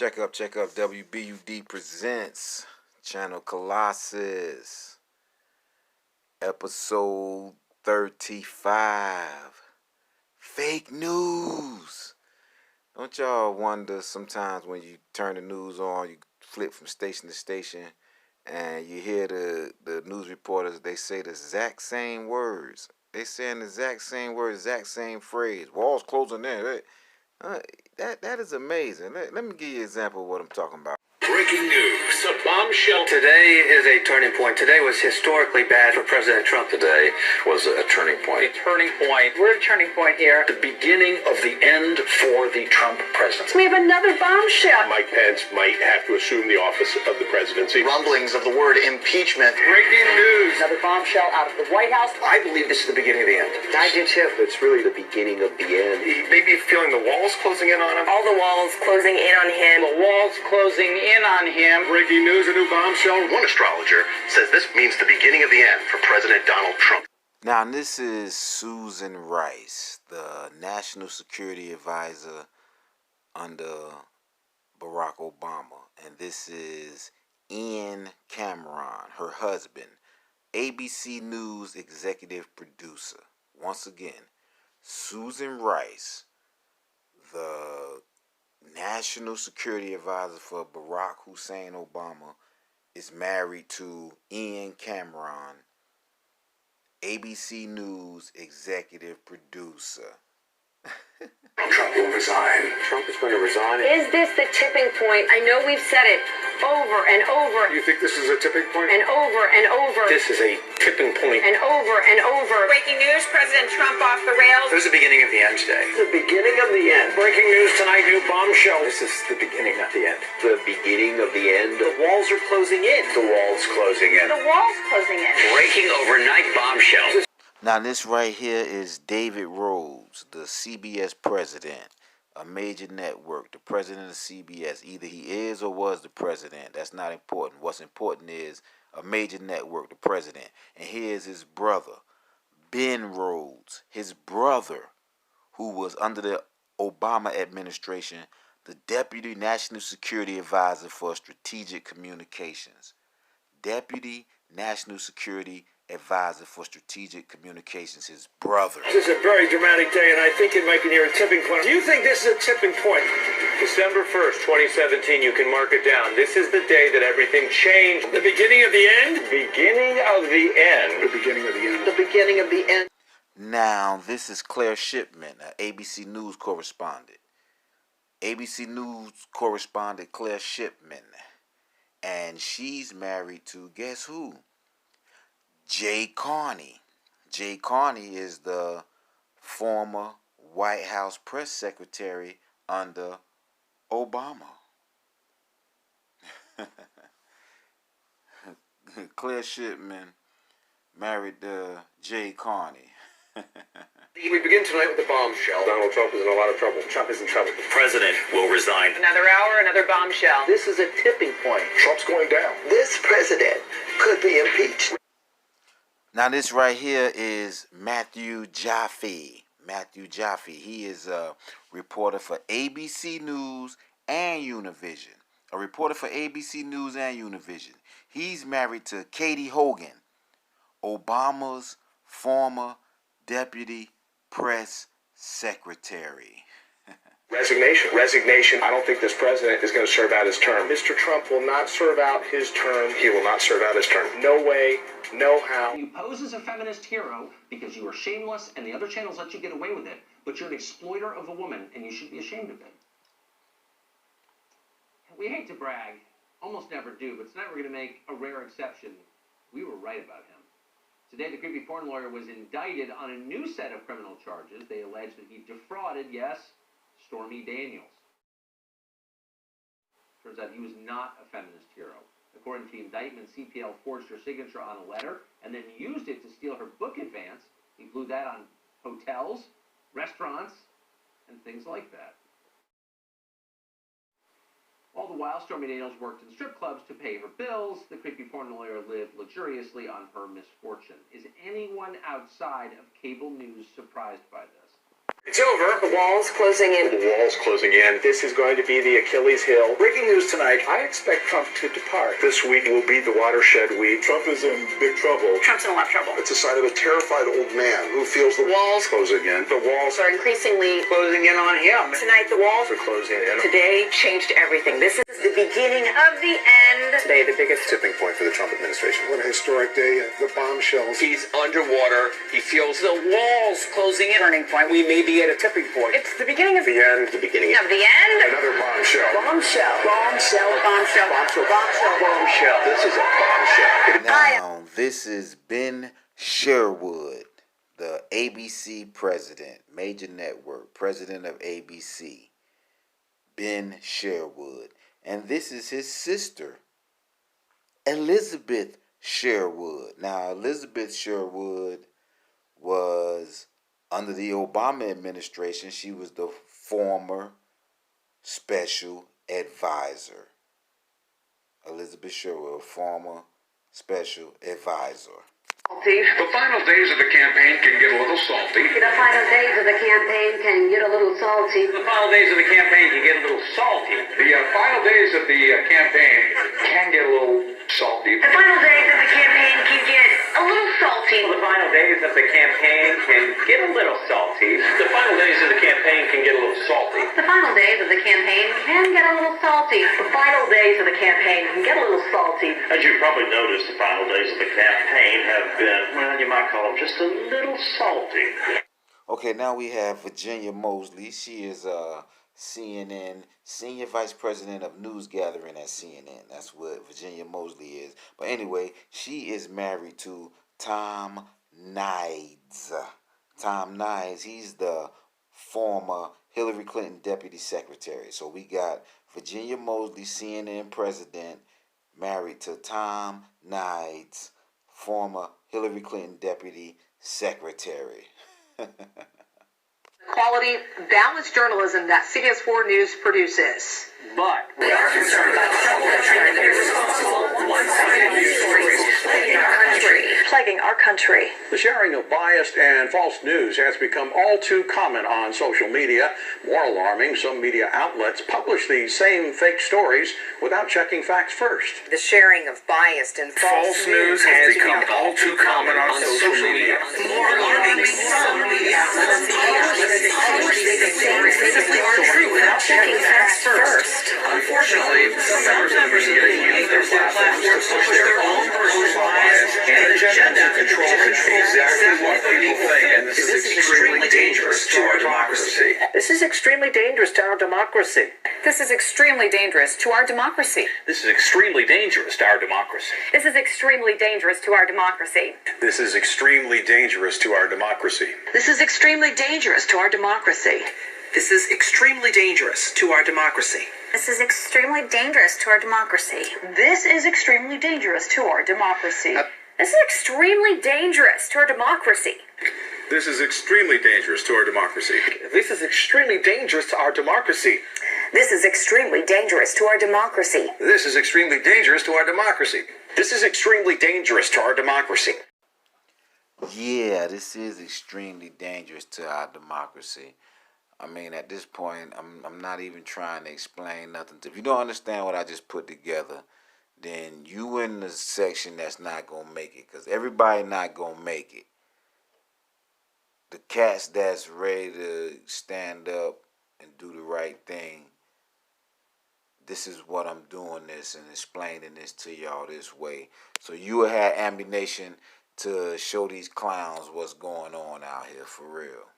Check up. W.b.u.d presents Channel Colossus, episode 35. Fake news. Don't y'all wonder sometimes when you turn the news on, you flip from station to station, and you hear the news reporters, they say the exact same words. They saying the exact same words, exact same phrase. Walls closing in. That is amazing. Let me give you an example of what I'm talking about. Breaking news. A bombshell. Today is a turning point. Today was historically bad for President Trump. Today was a turning point. A turning point. We're at a turning point here. The beginning of the end for the Trump presidency. We have another bombshell. Mike Pence might have to assume the office of the presidency. Rumblings of the word impeachment. Breaking news. Another bombshell out of the White House. I believe this is the beginning of the end. I do too. It's really the beginning of the end. He may be feeling the walls closing in on him. All the walls closing in on him. The walls closing in on him. Breaking news, a new bombshell. One astrologer says this means the beginning of the end for President Donald Trump. Now, this is Susan Rice, the National Security Advisor under Barack Obama. And this is Ian Cameron, her husband, ABC News executive producer. Once again, Susan Rice, the National Security Advisor for Barack Hussein Obama, is married to Ian Cameron, ABC News executive producer. Trump will resign. Trump is going to resign. Is this the tipping point? I know we've said it over and over You think this is a tipping point? and over and over This is a tipping point. and over and over. Breaking news, President Trump off the rails. This is the beginning of the end today. The beginning of the end. Breaking news tonight, new bombshell. This is the beginning, not the end. The beginning of the end. The walls are closing in. The walls closing in. The wall's closing in. Breaking overnight bombshell. Now, this right here is David Rhodes, the CBS president, a major network, the president of CBS. Either he is or was the president. That's not important. What's important is a major network, the president. And here's his brother, Ben Rhodes, his brother, who was under the Obama administration, the Deputy National Security Advisor for Strategic Communications. Deputy National Security Advisor for Strategic Communications, his brother. This is a very dramatic day, and I think it might be near a tipping point. Do you think this is a tipping point? December 1st, 2017, you can mark it down. This is the day that everything changed. The beginning of the end? Beginning of the end. The beginning of the end. The beginning of the end. Now, this is Claire Shipman, an ABC News correspondent. ABC News correspondent Claire Shipman. And she's married to, guess who? Carney. Carney is the former White House press secretary under Obama. Claire Shipman married Carney. We begin tonight with the bombshell. Donald Trump is in a lot of trouble. Trump is in trouble. The president will resign. Another hour, another bombshell. This is a tipping point. Trump's going down. This president could be impeached. Now, this right here is Mathew Jaffe. Mathew Jaffe. He is a reporter for ABC News and Univision. A reporter for ABC News and Univision. He's married to Katie Hogan, Obama's former deputy press secretary. Resignation. I don't think this president is going to serve out his term. Mr. Trump will not serve out his term. He will not serve out his term. No way, no how. You pose as a feminist hero because you are shameless and the other channels let you get away with it, but you're an exploiter of a woman and you should be ashamed of it. We hate to brag, almost never do, but tonight we're going to make a rare exception. We were right about him. Today, the creepy porn lawyer was indicted on a new set of criminal charges. They allege that he defrauded, yes, Stormy Daniels. Turns out he was not a feminist hero. According to the indictment, CPL forged her signature on a letter and then used it to steal her book advance. He blew that on hotels, restaurants, and things like that. All the while, Stormy Daniels worked in strip clubs to pay her bills. The creepy porn lawyer lived luxuriously on her misfortune. Is anyone outside of cable news surprised by this? It's over. The wall's closing in. The wall's closing in. This is going to be the Achilles heel. Breaking news tonight. I expect Trump to depart. This week will be the watershed week. Trump is in big trouble. Trump's in a lot of trouble. It's a sign of a terrified old man who feels the walls closing in. The walls Are increasingly closing in on him. tonight. The walls Are closing in. today changed everything. This is the beginning of the end. Today, the biggest Tipping point for the Trump administration. What a historic day. The bombshells. He's underwater. He feels the walls closing in. Turning point. We may be at a tipping point. It's the beginning of The end. The beginning of the end. Another bombshell. Bombshell. Bombshell. Bombshell. Bombshell. Bombshell. Bombshell. This is a bombshell. Now, this is Ben Sherwood, the ABC president, major network, president of ABC, Ben Sherwood. And this is his sister, Elizabeth Sherwood. Now, Elizabeth Sherwood was, under the Obama administration, she was the former special advisor. Elizabeth Sherwood, former special advisor. The final days of the campaign can get a little salty. The final days of the campaign can get a little salty. The final days of the campaign can get a little salty. The final days of the campaign can get a little salty. The final days of the campaign can get a little salty. The final days of the campaign can get a little salty. The final days of the campaign can get a little salty. The final days of the campaign can get a little salty. The final days of the campaign can get a little salty. As you probably noticed, the final days of the campaign have been, well, you might call them just a little salty. Okay, now we have Virginia Moseley. She is CNN senior vice president of news gathering at CNN. That's what Virginia Moseley is. But anyway, she is married to Tom Nides. Tom Nides, he's the former Hillary Clinton deputy secretary. So we got Virginia Moseley, CNN president, married to Tom Nides, former Hillary Clinton deputy secretary. Quality, balanced journalism that CBS 4 News produces. But We are concerned about the trouble that trend that irresponsible, one-sided news stories plaguing our country. The sharing of biased and false news has become all too common on social media. More alarming, some media outlets publish these same fake stories without checking facts first. The sharing of biased and false news has become all too common on social media. More alarming, some media outlets publish these stories simply aren't true without checking facts first. Unfortunately, some members of the media use their platforms to push their own personal bias and agenda to control exactly what people think, and this is extremely dangerous to our democracy. this is extremely dangerous to our democracy. This is extremely dangerous to our democracy. This is extremely dangerous to our democracy. This is extremely dangerous to our democracy. This is extremely dangerous to our democracy. This is extremely dangerous to our democracy. This is extremely dangerous to our democracy. This is extremely dangerous to our democracy. This is extremely dangerous to our democracy. This is extremely dangerous to our democracy. This is extremely dangerous to our democracy. This is extremely dangerous to our democracy. This is extremely dangerous to our democracy. This is extremely dangerous to our democracy. This is extremely dangerous to our democracy. Yeah, this is extremely dangerous to our democracy. I mean, at this point, I'm not even trying to explain nothing. If you don't understand what I just put together, then you in the section that's not going to make it, because everybody not going to make it. The cats that's ready to stand up and do the right thing, this is what I'm doing this and explaining this to y'all this way. So you will have ammunition to show these clowns what's going on out here for real.